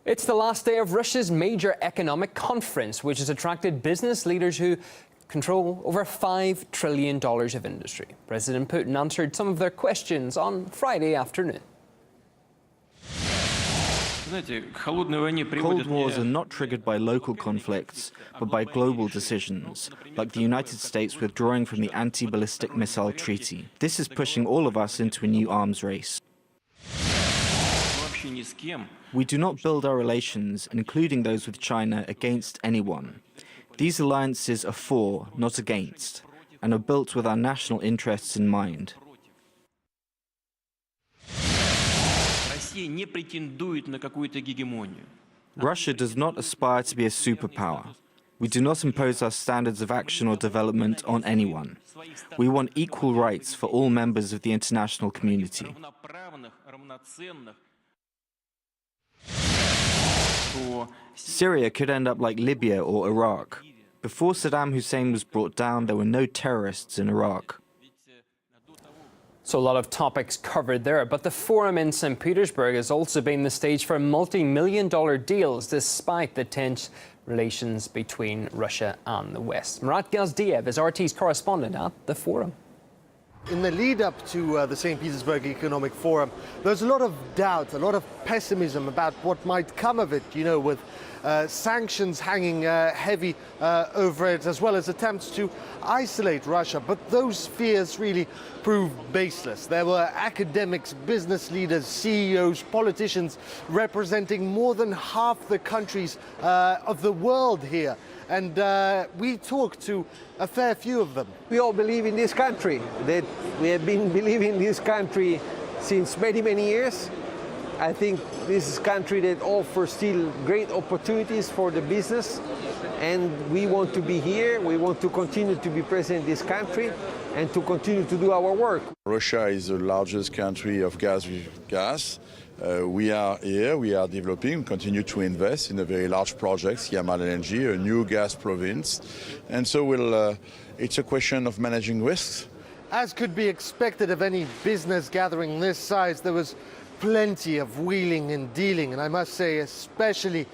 It's the last day of Russia's major economic conference, which has attracted business leaders who control over $5 trillion of industry. President Putin answered some of their questions on Friday afternoon. Cold wars are not triggered by local conflicts, but by global decisions, like the United States withdrawing from the anti-ballistic missile treaty. This is pushing all of us into a new arms race. We do not build our relations, including those with China, against anyone. These alliances are for, not against, and are built with our national interests in mind. Russia does not aspire to be a superpower. We do not impose our standards of action or development on anyone. We want equal rights for all members of the international community. Syria could end up like Libya or Iraq. Before Saddam Hussein was brought down, there were no terrorists in Iraq. So a lot of topics covered there, but the forum in St. Petersburg has also been the stage for multi-million-dollar deals, despite the tense relations between Russia and the West. Murat Gazdiev is RT's correspondent at the forum. In the lead-up to the St. Petersburg Economic Forum, there's a lot of doubt, a lot of pessimism about what might come of it, you know, with sanctions hanging heavy over it, as well as attempts to isolate Russia. But those fears really proved baseless. There were academics, business leaders, CEOs, politicians representing more than half the countries of the world here. And we talked to a fair few of them. We all believe in this country, that we have been believing in this country since many, many years. I think this is a country that offers still great opportunities for the business, and we want to be here. We want to continue to be present in this country and to continue to do our work. Russia is the largest country of gas with gas. We are here, we are developing, continue to invest in a very large project, Yamal LNG, a new gas province. And so it's a question of managing risks. As could be expected of any business gathering this size, there was plenty of wheeling and dealing, and I must say especially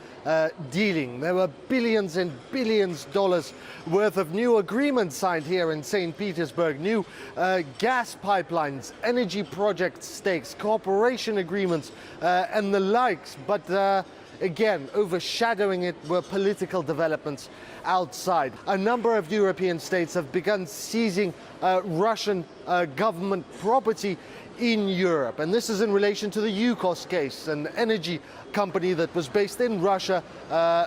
dealing. There were billions and billions dollars worth of new agreements signed here in St. Petersburg, new gas pipelines, energy project stakes, cooperation agreements, and the likes. But again, overshadowing it were political developments outside. A number of European states have begun seizing Russian government property in Europe, and this is in relation to the Yukos case, an energy company that was based in Russia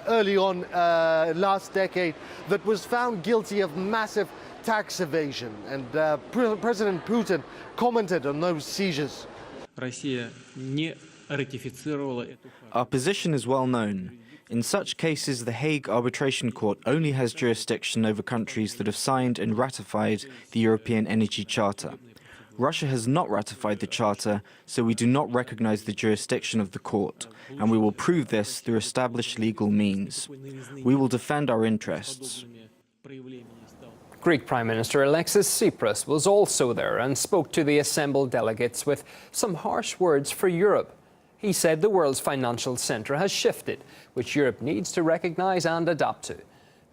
early on last decade, that was found guilty of massive tax evasion. And President Putin commented on those seizures. Our position is well known. In such cases, the Hague Arbitration Court only has jurisdiction over countries that have signed and ratified the European Energy Charter. Russia has not ratified the Charter, so we do not recognize the jurisdiction of the court, and we will prove this through established legal means. We will defend our interests. Greek Prime Minister Alexis Tsipras was also there and spoke to the assembled delegates with some harsh words for Europe. He said the world's financial centre has shifted, which Europe needs to recognize and adapt to.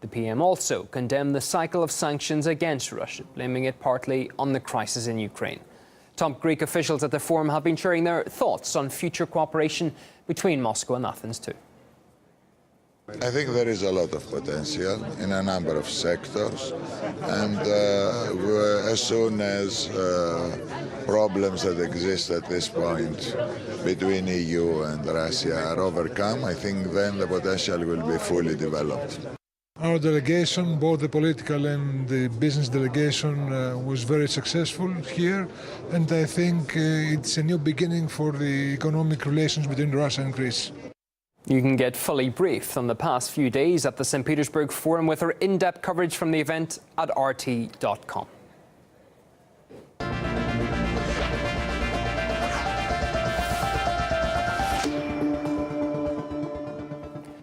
The PM also condemned the cycle of sanctions against Russia, blaming it partly on the crisis in Ukraine. Top Greek officials at the forum have been sharing their thoughts on future cooperation between Moscow and Athens too. I think there is a lot of potential in a number of sectors, and as soon as problems that exist at this point between EU and Russia are overcome, I think then the potential will be fully developed. Our delegation, both the political and the business delegation, was very successful here, and I think it's a new beginning for the economic relations between Russia and Greece. You can get fully briefed on the past few days at the St. Petersburg Forum with our in-depth coverage from the event at RT.com.